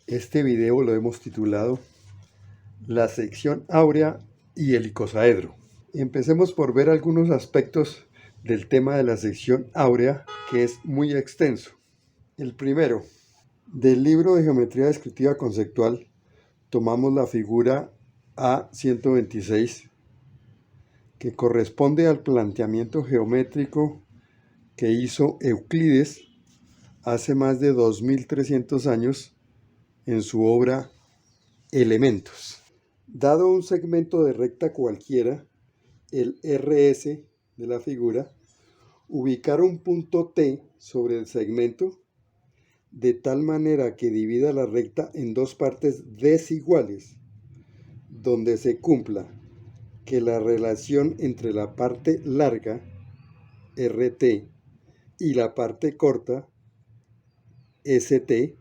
Este video lo hemos titulado La sección áurea y el icosaedro. Empecemos por ver algunos aspectos del tema de la sección áurea, que es muy extenso. El primero, del libro de Geometría Descriptiva Conceptual, tomamos la figura A126, que corresponde al planteamiento geométrico que hizo Euclides hace más de 2300 años en su obra Elementos. Dado un segmento de recta cualquiera, el RS de la figura, ubicar un punto T sobre el segmento de tal manera que divida la recta en dos partes desiguales, donde se cumpla que la relación entre la parte larga, RT, y la parte corta, ST,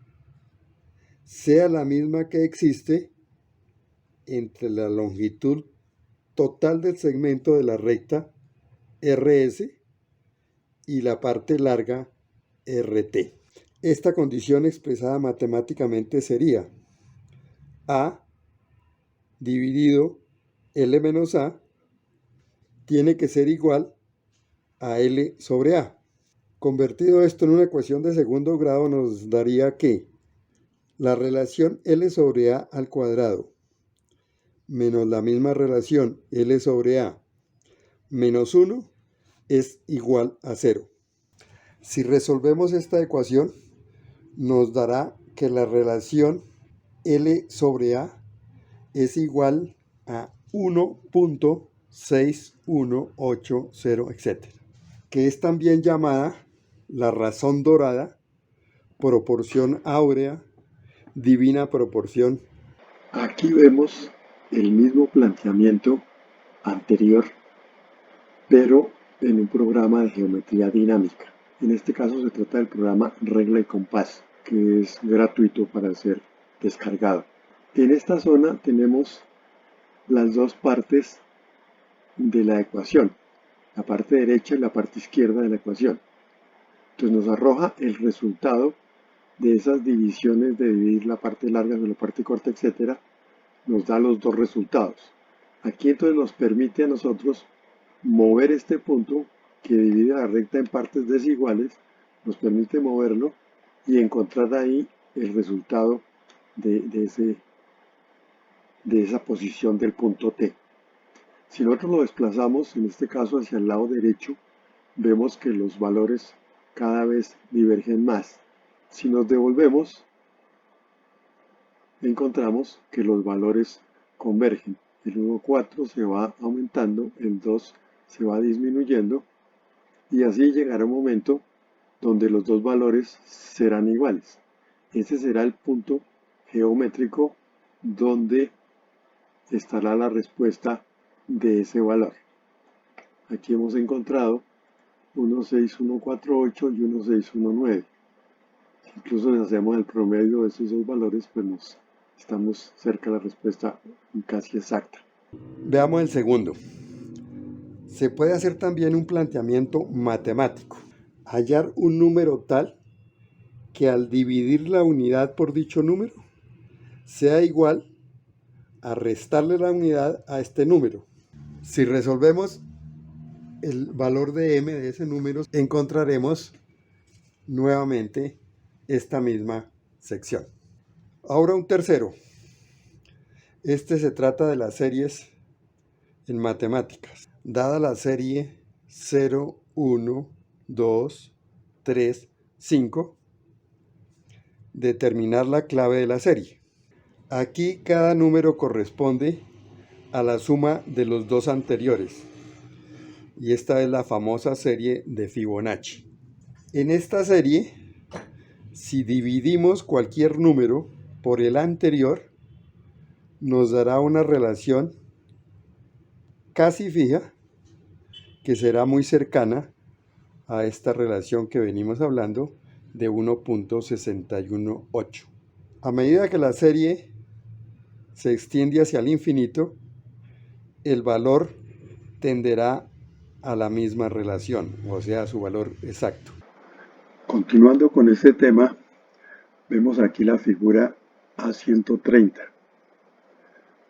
sea la misma que existe entre la longitud total del segmento de la recta RS y la parte larga RT. Esta condición expresada matemáticamente sería A dividido L menos A tiene que ser igual a L sobre A. Convertido esto en una ecuación de segundo grado nos daría que la relación L sobre A al cuadrado menos la misma relación L sobre A menos 1 es igual a 0. Si resolvemos esta ecuación, nos dará que la relación L sobre A es igual a 1.6180, etc., que es también llamada la razón dorada, proporción áurea, divina proporción. Aquí vemos el mismo planteamiento anterior, pero en un programa de geometría dinámica. En este caso se trata del programa Regla y Compás, que es gratuito para ser descargado. En esta zona tenemos las dos partes de la ecuación, la parte derecha y la parte izquierda de la ecuación. Entonces nos arroja el resultado de esas divisiones de dividir la parte larga sobre la parte corta, etcétera, nos da los dos resultados. Aquí entonces nos permite a nosotros mover este punto que divide la recta en partes desiguales, nos permite moverlo y encontrar ahí el resultado de esa posición del punto T. Si nosotros lo desplazamos, en este caso hacia el lado derecho, vemos que los valores cada vez divergen más. Si nos devolvemos, encontramos que los valores convergen. El 1,4 se va aumentando, el 2 se va disminuyendo y así llegará un momento donde los dos valores serán iguales. Ese será el punto geométrico donde estará la respuesta de ese valor. Aquí hemos encontrado 16148 y 1619. Incluso si hacemos el promedio de esos dos valores, pues estamos cerca de la respuesta casi exacta. Veamos el segundo. Se puede hacer también un planteamiento matemático. Hallar un número tal que al dividir la unidad por dicho número sea igual a restarle la unidad a este número. Si resolvemos el valor de m de ese número, encontraremos nuevamente esta misma sección. Ahora un tercero. Este se trata de las series en matemáticas. Dada la serie 0, 1, 2, 3, 5, determinar la clave de la serie. Aquí cada número corresponde a la suma de los dos anteriores. Y esta es la famosa serie de Fibonacci. En esta serie, si dividimos cualquier número por el anterior, nos dará una relación casi fija que será muy cercana a esta relación que venimos hablando de 1.618. A medida que la serie se extiende hacia el infinito, el valor tenderá a la misma relación, o sea, a su valor exacto. Continuando con este tema, vemos aquí la figura a 130,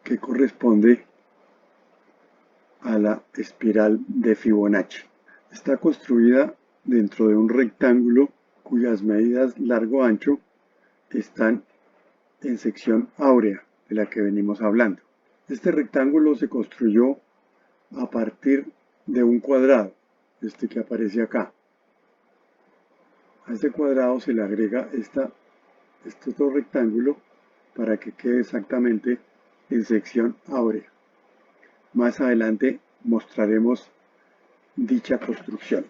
que corresponde a la espiral de Fibonacci. Está construida dentro de un rectángulo cuyas medidas largo-ancho están en sección áurea, de la que venimos hablando. Este rectángulo se construyó a partir de un cuadrado, este que aparece acá. A este cuadrado se le agrega este otro rectángulo para que quede exactamente en sección áurea. Más adelante mostraremos dicha construcción.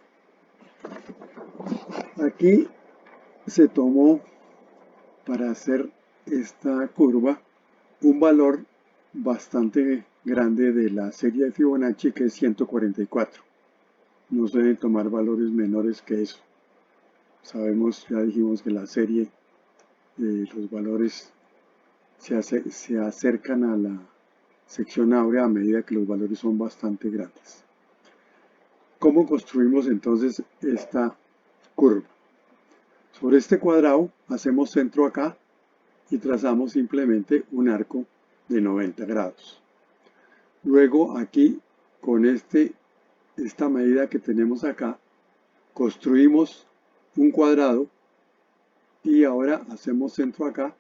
Aquí se tomó para hacer esta curva un valor bastante grande de la serie de Fibonacci, que es 144. No se deben tomar valores menores que eso. Sabemos, ya dijimos que la serie los valores se acercan a la sección áurea a medida que los valores son bastante grandes. ¿Cómo construimos entonces esta curva? Sobre este cuadrado hacemos centro acá y trazamos simplemente un arco de 90 grados. Luego aquí, con esta medida que tenemos acá, construimos un cuadrado y ahora hacemos centro acá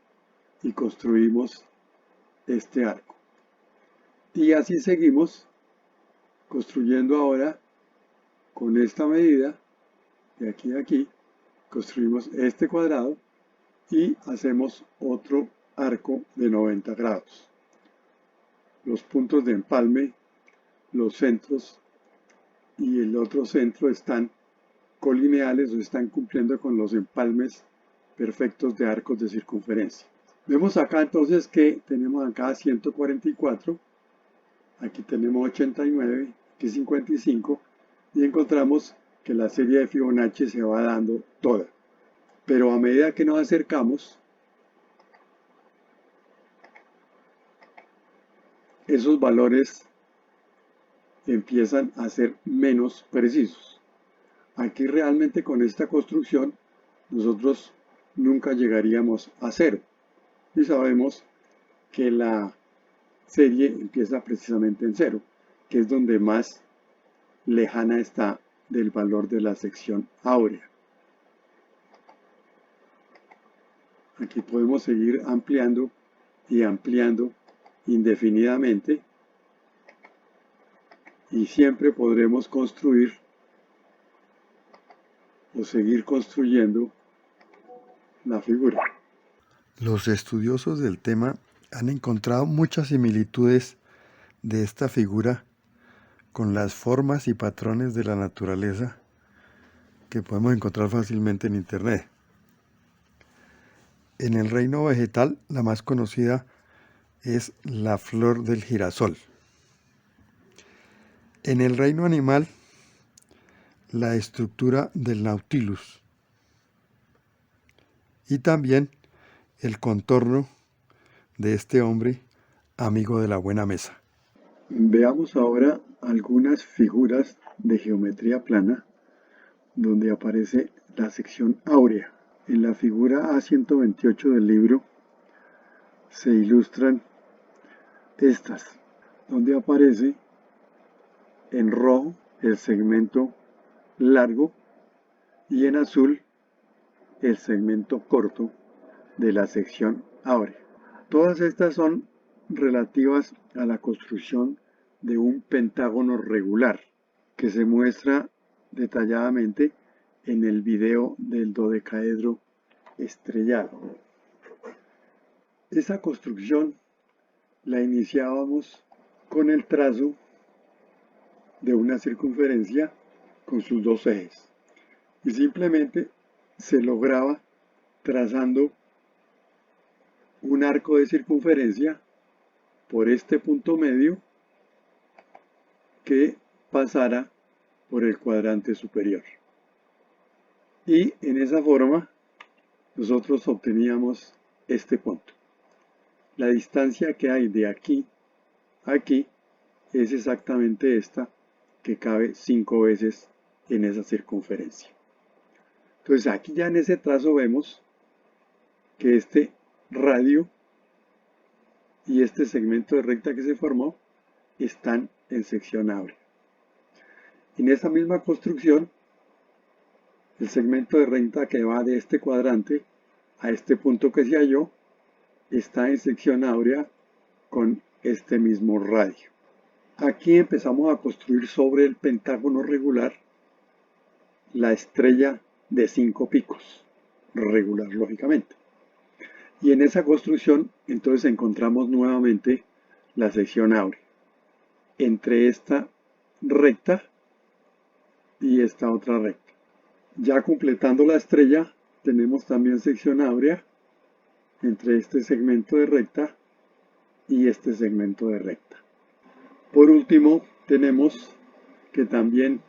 y construimos este arco. Y así seguimos construyendo ahora con esta medida de aquí a aquí, construimos este cuadrado y hacemos otro arco de 90 grados. Los puntos de empalme, los centros y el otro centro están colineales o están cumpliendo con los empalmes perfectos de arcos de circunferencia. Vemos acá entonces que tenemos acá 144, aquí tenemos 89, aquí 55 y encontramos que la serie de Fibonacci se va dando toda. Pero a medida que nos acercamos, esos valores empiezan a ser menos precisos. Aquí realmente con esta construcción nosotros nunca llegaríamos a cero. Y sabemos que la serie empieza precisamente en cero, que es donde más lejana está del valor de la sección áurea. Aquí podemos seguir ampliando y ampliando indefinidamente y siempre podremos construir o seguir construyendo la figura. Los estudiosos del tema han encontrado muchas similitudes de esta figura con las formas y patrones de la naturaleza que podemos encontrar fácilmente en internet. En el reino vegetal, la más conocida es la flor del girasol. En el reino animal, la estructura del Nautilus. Y también el contorno de este hombre, amigo de la buena mesa. Veamos ahora algunas figuras de geometría plana donde aparece la sección áurea. En la figura A128 del libro se ilustran estas, donde aparece en rojo el segmento largo y en azul el segmento corto de la sección áurea. Todas estas son relativas a la construcción de un pentágono regular que se muestra detalladamente en el video del dodecaedro estrellado. Esa construcción la iniciábamos con el trazo de una circunferencia con sus dos ejes y simplemente se lograba trazando un arco de circunferencia por este punto medio que pasara por el cuadrante superior. Y en esa forma nosotros obteníamos este punto. La distancia que hay de aquí a aquí es exactamente esta, que cabe 5 veces en esa circunferencia. Entonces aquí ya en ese trazo vemos que este radio y este segmento de recta que se formó están en sección áurea. En esta misma construcción, el segmento de recta que va de este cuadrante a este punto que se halló está en sección áurea con este mismo radio. Aquí empezamos a construir sobre el pentágono regular la estrella de 5 picos, regular lógicamente. Y en esa construcción entonces encontramos nuevamente la sección áurea entre esta recta y esta otra recta. Ya completando la estrella tenemos también sección áurea entre este segmento de recta y este segmento de recta. Por último tenemos que también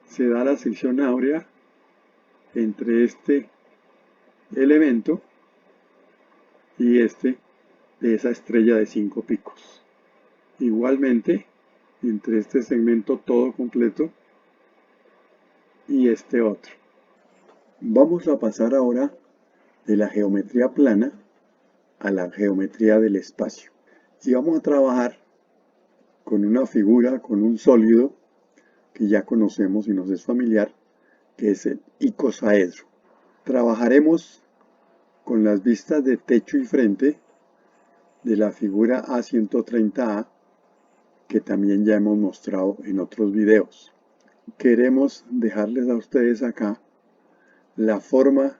se da la sección áurea entre este elemento y este de esa estrella de 5 picos. Igualmente, entre este segmento todo completo y este otro. Vamos a pasar ahora de la geometría plana a la geometría del espacio. Y vamos a trabajar con una figura, con un sólido que ya conocemos y nos es familiar, que es el icosaedro. Trabajaremos con las vistas de techo y frente de la figura A130A, que también ya hemos mostrado en otros videos. Queremos dejarles a ustedes acá la forma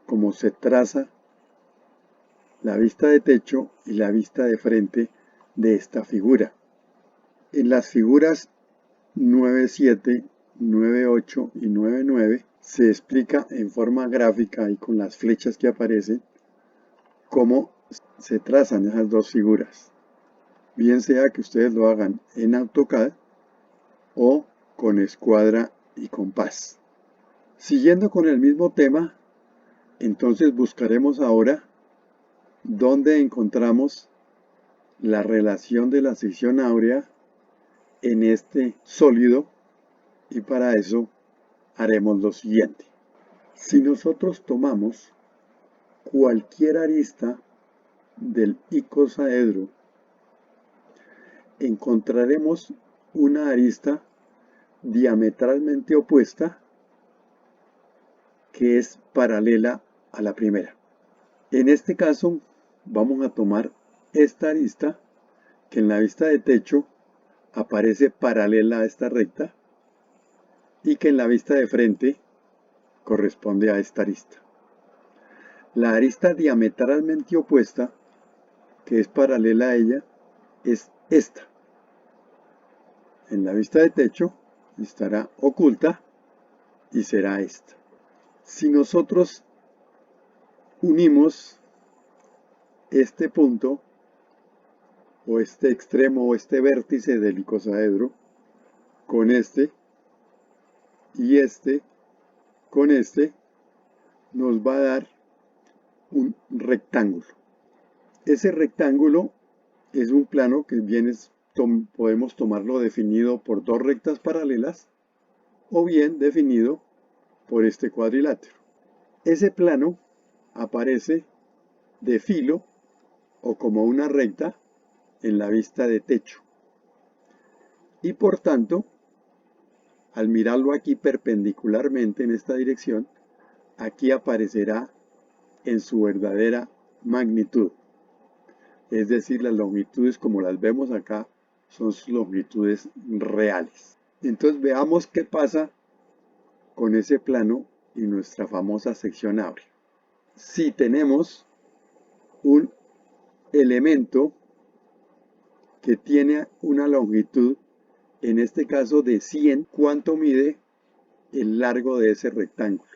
como se traza la vista de techo y la vista de frente de esta figura. En las figuras 9.7, 9.8 y 9.9 se explica en forma gráfica y con las flechas que aparecen cómo se trazan esas dos figuras. Bien sea que ustedes lo hagan en AutoCAD o con escuadra y compás. Siguiendo con el mismo tema, entonces buscaremos ahora dónde encontramos la relación de la sección áurea en este sólido, y para eso haremos lo siguiente. Si nosotros tomamos cualquier arista del icosaedro, encontraremos una arista diametralmente opuesta que es paralela a la primera. En este caso vamos a tomar esta arista que en la vista de techo aparece paralela a esta recta y que en la vista de frente corresponde a esta arista. La arista diametralmente opuesta, que es paralela a ella, es esta. En la vista de techo estará oculta y será esta. Si nosotros unimos este punto o este extremo o este vértice del icosaedro con este y este con este, nos va a dar un rectángulo. Ese rectángulo es un plano que podemos tomarlo definido por dos rectas paralelas o bien definido por este cuadrilátero. Ese plano aparece de filo o como una recta en la vista de techo. Y por tanto, al mirarlo aquí perpendicularmente en esta dirección, aquí aparecerá en su verdadera magnitud. Es decir, las longitudes como las vemos acá son sus longitudes reales. Entonces veamos qué pasa con ese plano y nuestra famosa sección áurea. Si tenemos un elemento que tiene una longitud, en este caso de 100, ¿cuánto mide el largo de ese rectángulo?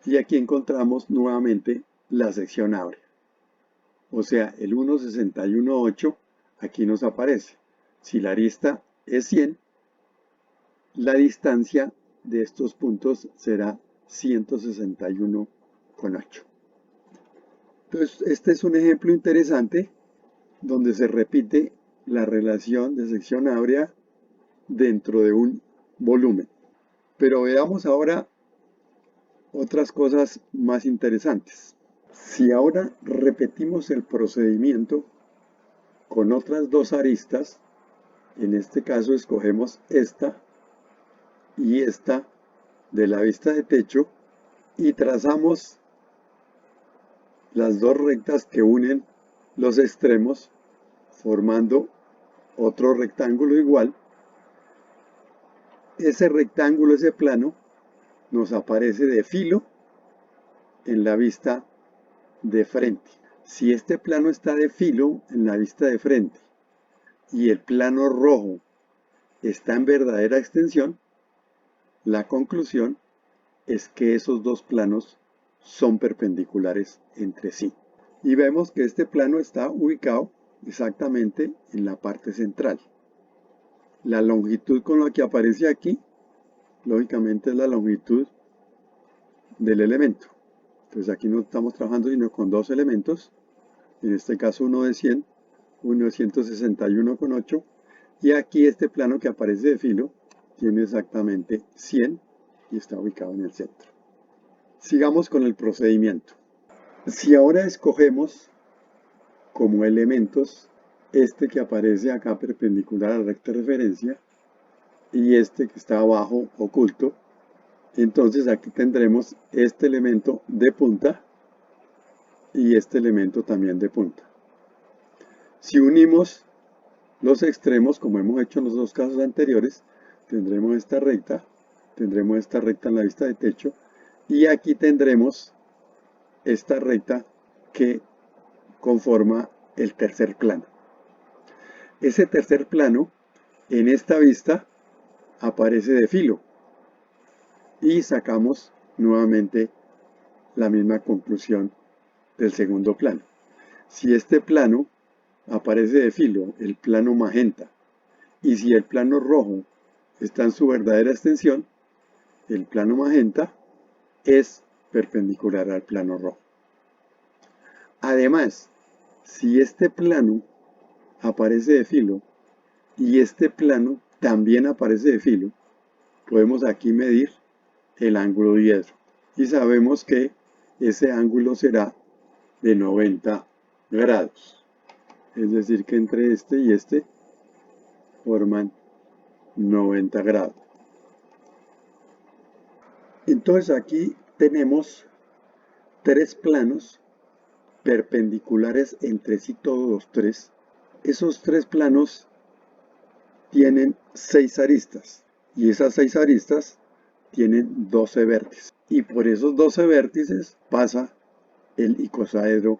Y aquí encontramos nuevamente la sección áurea. O sea, el 1,618 aquí nos aparece. Si la arista es 100, la distancia de estos puntos será 161,8. Entonces, este es un ejemplo interesante donde se repite la relación de sección áurea dentro de un volumen. Pero veamos ahora otras cosas más interesantes. Si ahora repetimos el procedimiento con otras dos aristas, en este caso escogemos esta y esta de la vista de techo y trazamos las dos rectas que unen los extremos formando otro rectángulo igual. Ese rectángulo, ese plano, nos aparece de filo en la vista de frente. Si este plano está de filo en la vista de frente y el plano rojo está en verdadera extensión, la conclusión es que esos dos planos son perpendiculares entre sí. Y vemos que este plano está ubicado exactamente en la parte central. La longitud con la que aparece aquí, lógicamente es la longitud del elemento. Entonces aquí no estamos trabajando sino con dos elementos, en este caso uno de 100, uno de 161,8, y aquí este plano que aparece de filo tiene exactamente 100 y está ubicado en el centro. Sigamos con el procedimiento. Si ahora escogemos como elementos este que aparece acá perpendicular a la recta de referencia y este que está abajo oculto, entonces aquí tendremos este elemento de punta y este elemento también de punta. Si unimos los extremos, como hemos hecho en los dos casos anteriores, tendremos esta recta en la vista de techo, y aquí tendremos esta recta que conforma el tercer plano. Ese tercer plano, en esta vista, aparece de filo, y sacamos nuevamente la misma conclusión del segundo plano. Si este plano aparece de filo, el plano magenta, y si el plano rojo está en su verdadera extensión, el plano magenta es perpendicular al plano rojo. Además, si este plano aparece de filo y este plano también aparece de filo, podemos aquí medir el ángulo diedro y sabemos que ese ángulo será de 90 grados. Es decir, que entre este y este forman 90 grados. Entonces aquí tenemos tres planos perpendiculares entre sí, todos los tres. Esos tres planos tienen 6 aristas y esas 6 aristas tienen 12 vértices. Y por esos 12 vértices pasa el icosaedro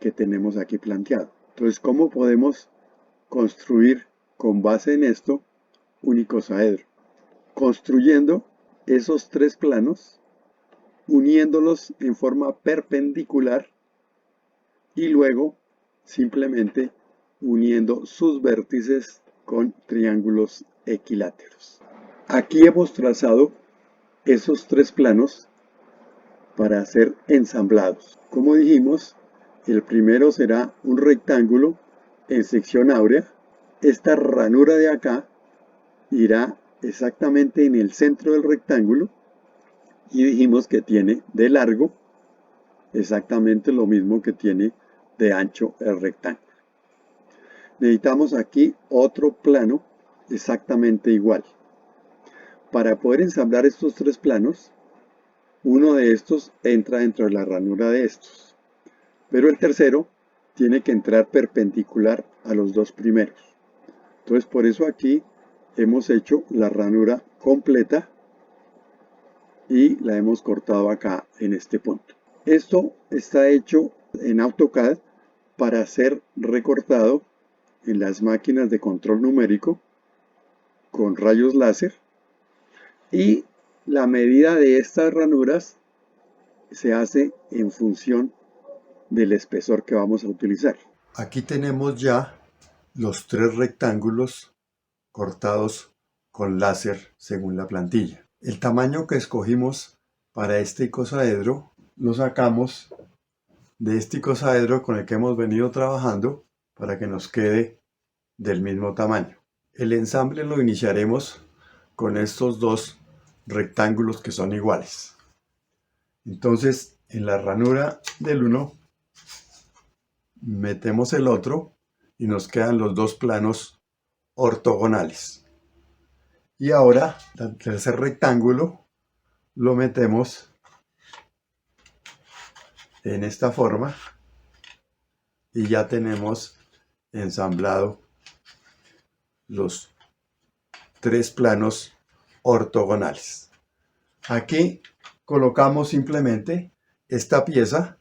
que tenemos aquí planteado. Entonces, ¿cómo podemos construir con base en esto un icosaedro? Construyendo esos tres planos, uniéndolos en forma perpendicular y luego simplemente uniendo sus vértices con triángulos equiláteros. Aquí hemos trazado esos tres planos para ser ensamblados. Como dijimos, el primero será un rectángulo en sección áurea. Esta ranura de acá irá exactamente en el centro del rectángulo y dijimos que tiene de largo exactamente lo mismo que tiene de ancho el rectángulo. Necesitamos aquí otro plano exactamente igual. Para poder ensamblar estos tres planos, uno de estos entra dentro de la ranura de estos, pero el tercero tiene que entrar perpendicular a los dos primeros. Entonces, por eso aquí hemos hecho la ranura completa y la hemos cortado acá en este punto. Esto está hecho en AutoCAD para ser recortado en las máquinas de control numérico con rayos láser, y la medida de estas ranuras se hace en función del espesor que vamos a utilizar. Aquí tenemos ya los tres rectángulos cortados con láser según la plantilla. El tamaño que escogimos para este icosaedro lo sacamos de este icosaedro con el que hemos venido trabajando para que nos quede del mismo tamaño. El ensamble lo iniciaremos con estos dos rectángulos que son iguales. Entonces en la ranura del uno metemos el otro y nos quedan los dos planos ortogonales. Y ahora el tercer rectángulo lo metemos en esta forma y ya tenemos ensamblado los tres planos ortogonales. Aquí colocamos simplemente esta pieza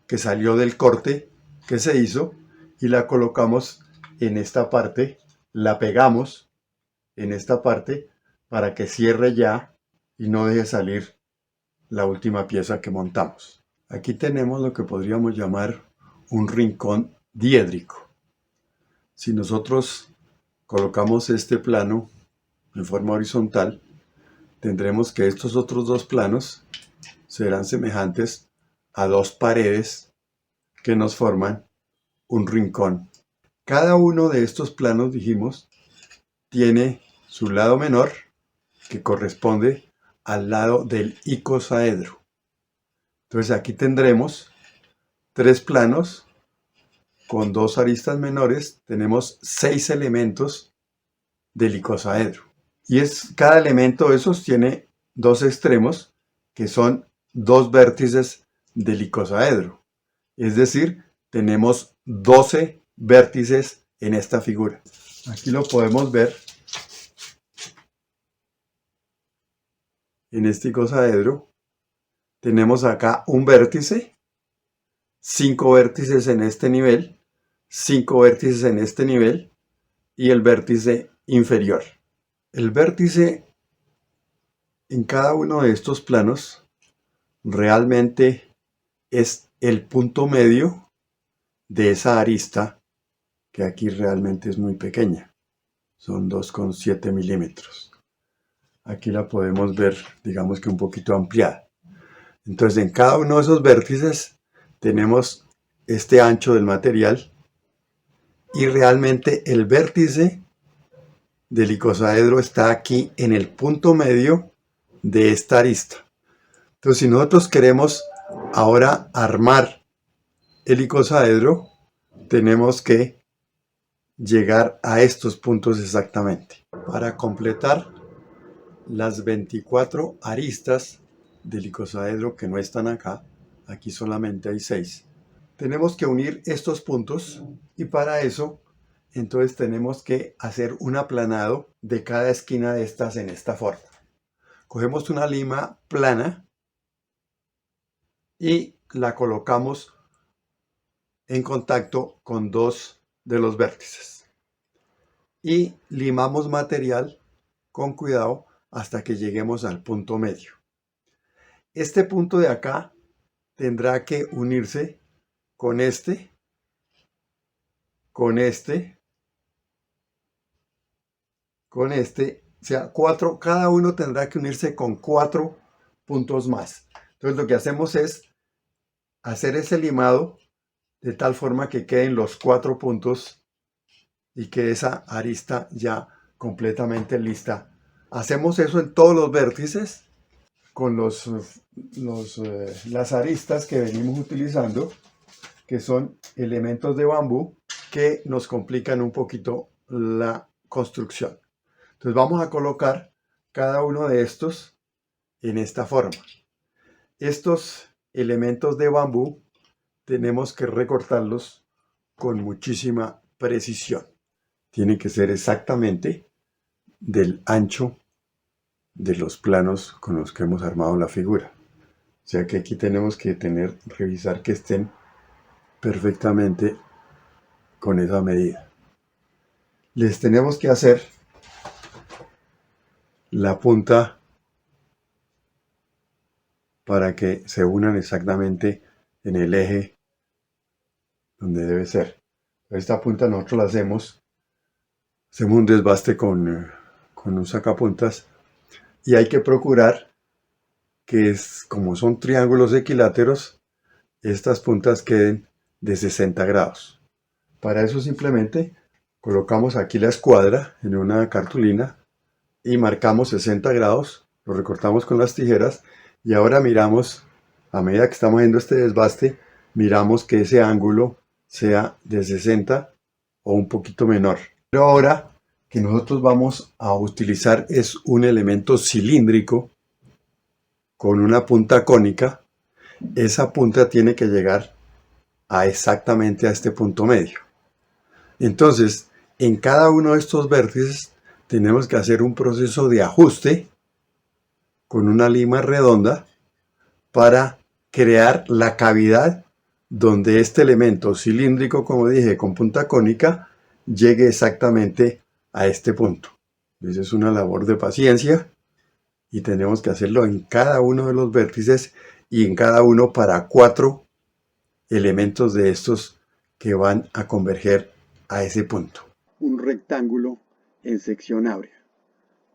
que salió del corte que se hizo y la colocamos en esta parte, la pegamos en esta parte para que cierre ya y no deje salir la última pieza que montamos. Aquí tenemos lo que podríamos llamar un rincón diédrico. Si nosotros colocamos este plano en forma horizontal, tendremos que estos otros dos planos serán semejantes a dos paredes que nos forman un rincón. Cada uno de estos planos, dijimos, tiene su lado menor que corresponde al lado del icosaedro. Entonces aquí tendremos tres planos con dos aristas menores, tenemos 6 elementos del icosaedro. Y cada elemento de esos tiene dos extremos que son dos vértices del icosaedro. Es decir, tenemos 12 vértices en esta figura. Aquí lo podemos ver en este icosaedro. Tenemos acá un vértice, 5 vértices en este nivel, 5 vértices en este nivel y el vértice inferior. El vértice en cada uno de estos planos realmente es el punto medio de esa arista que aquí realmente es muy pequeña. Son 2,7 milímetros. Aquí la podemos ver, digamos que un poquito ampliada. Entonces en cada uno de esos vértices tenemos este ancho del material y realmente el vértice del icosaedro está aquí en el punto medio de esta arista. Entonces si nosotros queremos ahora armar el icosaedro, tenemos que llegar a estos puntos exactamente. Para completar las 24 aristas del icosaedro que no están acá, aquí solamente hay 6. Tenemos que unir estos puntos y para eso entonces tenemos que hacer un aplanado de cada esquina de estas en esta forma. Cogemos una lima plana y la colocamos en contacto con dos de los vértices. Y limamos material con cuidado hasta que lleguemos al punto medio. Este punto de acá tendrá que unirse con este, con este, con este, o sea, cada uno tendrá que unirse con 4 puntos más. Entonces lo que hacemos es hacer ese limado de tal forma que queden los 4 puntos y que esa arista ya completamente lista. Hacemos eso en todos los vértices con las aristas que venimos utilizando, que son elementos de bambú que nos complican un poquito la construcción. Entonces vamos a colocar cada uno de estos en esta forma. Estos elementos de bambú tenemos que recortarlos con muchísima precisión. Tienen que ser exactamente del ancho de los planos con los que hemos armado la figura. O sea que aquí tenemos que revisar que estén perfectamente con esa medida. Les tenemos que hacer la punta para que se unan exactamente en el eje donde debe ser. Esta punta nosotros la hacemos un desbaste con un sacapuntas y hay que procurar que como son triángulos equiláteros, estas puntas queden de 60 grados. Para eso simplemente colocamos aquí la escuadra en una cartulina y marcamos 60 grados, lo recortamos con las tijeras y ahora miramos A medida que estamos haciendo este desbaste, miramos que ese ángulo sea de 60 o un poquito menor. Pero ahora que nosotros vamos a utilizar es un elemento cilíndrico con una punta cónica, esa punta tiene que llegar a exactamente a este punto medio. Entonces, en cada uno de estos vértices tenemos que hacer un proceso de ajuste con una lima redonda para crear la cavidad donde este elemento cilíndrico, como dije, con punta cónica, llegue exactamente a este punto. Esa es una labor de paciencia y tenemos que hacerlo en cada uno de los vértices y en cada uno para 4 elementos de estos que van a converger a ese punto. Un rectángulo en sección áurea,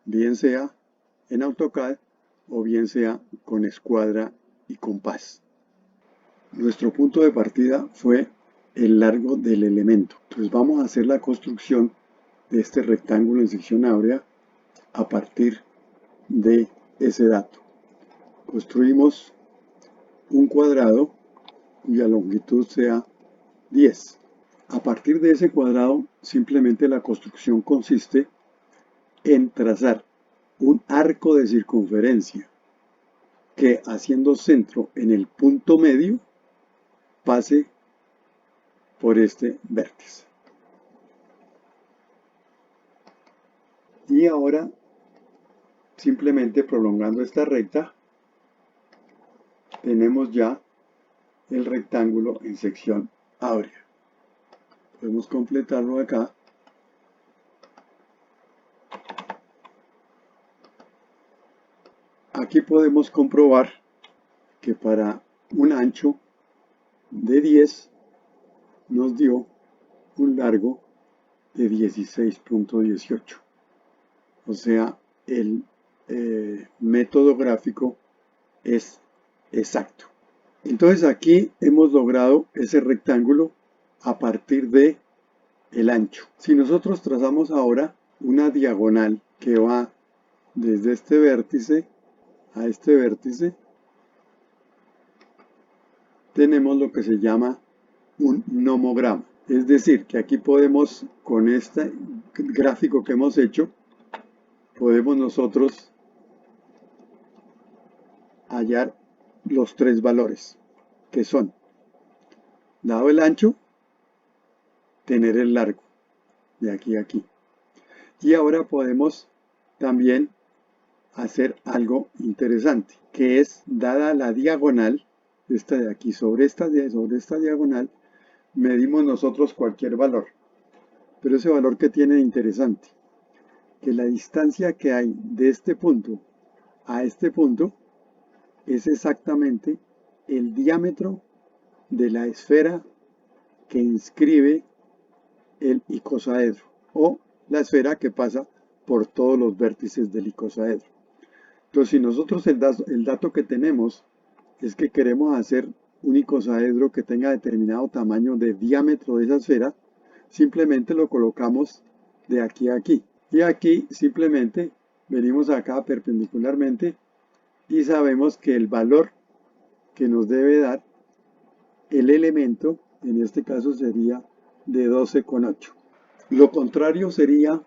bien sea en AutoCAD o bien sea con escuadra y compás. Nuestro punto de partida fue el largo del elemento. Entonces vamos a hacer la construcción de este rectángulo en sección áurea a partir de ese dato. Construimos un cuadrado cuya longitud sea 10. A partir de ese cuadrado, simplemente la construcción consiste en trazar un arco de circunferencia que, haciendo centro en el punto medio, pase por este vértice. Y ahora, simplemente prolongando esta recta, tenemos ya el rectángulo en sección áurea. Podemos completarlo acá. Aquí podemos comprobar que para un ancho de 10 nos dio un largo de 16.18. O sea, el método gráfico es exacto. Entonces aquí hemos logrado ese rectángulo a partir de el ancho. Si nosotros trazamos ahora una diagonal que va desde este vértice a este vértice, tenemos lo que se llama un nomograma. Es decir, que aquí podemos, con este gráfico que hemos hecho, podemos nosotros hallar los 3 valores, que son, dado el ancho, tener el largo, de aquí a aquí. Y ahora podemos también hacer algo interesante, que es, dada la diagonal, esta de aquí, sobre esta diagonal, medimos nosotros cualquier valor. Pero ese valor que tiene de interesante, que la distancia que hay de este punto a este punto es exactamente el diámetro de la esfera que inscribe el icosaedro, o la esfera que pasa por todos los vértices del icosaedro. Entonces, si nosotros el dato que tenemos es que queremos hacer un icosaedro que tenga determinado tamaño de diámetro de esa esfera, simplemente lo colocamos de aquí a aquí. Y aquí simplemente venimos acá perpendicularmente y sabemos que el valor que nos debe dar el elemento, en este caso sería de 12,8. Lo contrario sería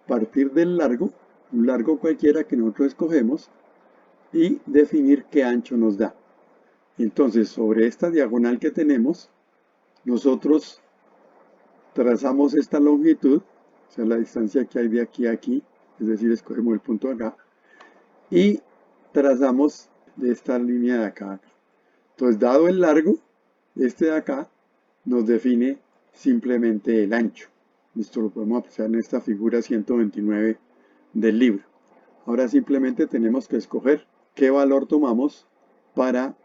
partir del largo, un largo cualquiera que nosotros escogemos, y definir qué ancho nos da. Entonces, sobre esta diagonal que tenemos, nosotros trazamos esta longitud, o sea, la distancia que hay de aquí a aquí, es decir, escogemos el punto de acá, y trazamos de esta línea de acá a acá. Entonces, dado el largo, este de acá nos define simplemente el ancho. Esto lo podemos apreciar en esta figura 129 del libro. Ahora simplemente tenemos que escoger qué valor tomamos para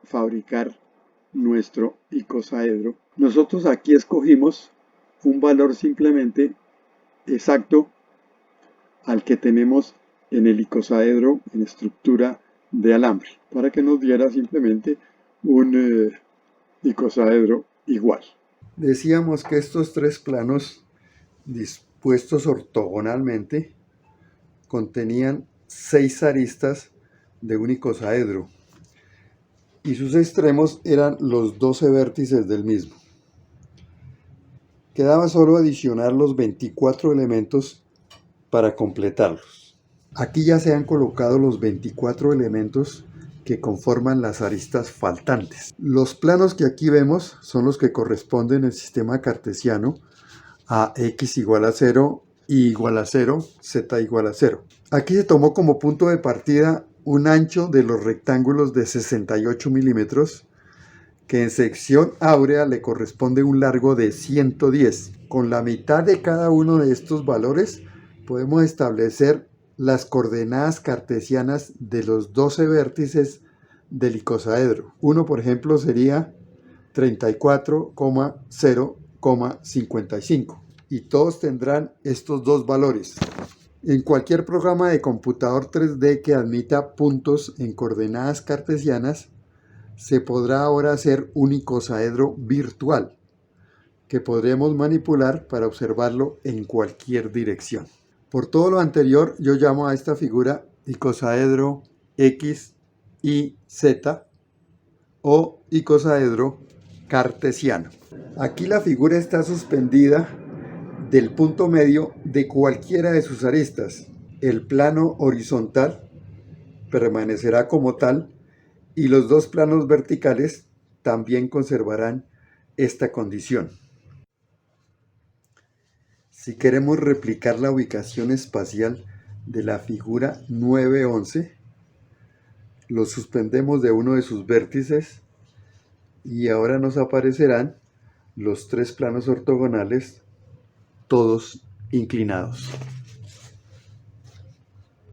fabricar nuestro icosaedro. Nosotros aquí escogimos un valor simplemente exacto al que tenemos en el icosaedro en estructura de alambre, para que nos diera simplemente un icosaedro igual. Decíamos que estos 3 planos dispuestos ortogonalmente contenían 6 aristas de un icosaedro y sus extremos eran los 12 vértices del mismo. Quedaba solo adicionar los 24 elementos para completarlos. Aquí ya se han colocado los 24 elementos que conforman las aristas faltantes. Los planos que aquí vemos son los que corresponden en el sistema cartesiano a x igual a 0, y igual a 0, z igual a 0. Aquí se tomó como punto de partida un ancho de los rectángulos de 68 milímetros, que en sección áurea le corresponde un largo de 110. Con la mitad de cada uno de estos valores podemos establecer las coordenadas cartesianas de los 12 vértices del icosaedro. Uno, por ejemplo, sería 34,0,55 y todos tendrán estos dos valores. En cualquier programa de computador 3D que admita puntos en coordenadas cartesianas, se podrá ahora hacer un icosaedro virtual que podremos manipular para observarlo en cualquier dirección. Por todo lo anterior, yo llamo a esta figura icosaedro X, Y, Z o icosaedro cartesiano. Aquí la figura está suspendida del punto medio de cualquiera de sus aristas. El plano horizontal permanecerá como tal y los dos planos verticales también conservarán esta condición. Si queremos replicar la ubicación espacial de la figura 911, lo suspendemos de uno de sus vértices y ahora nos aparecerán los tres planos ortogonales, todos inclinados.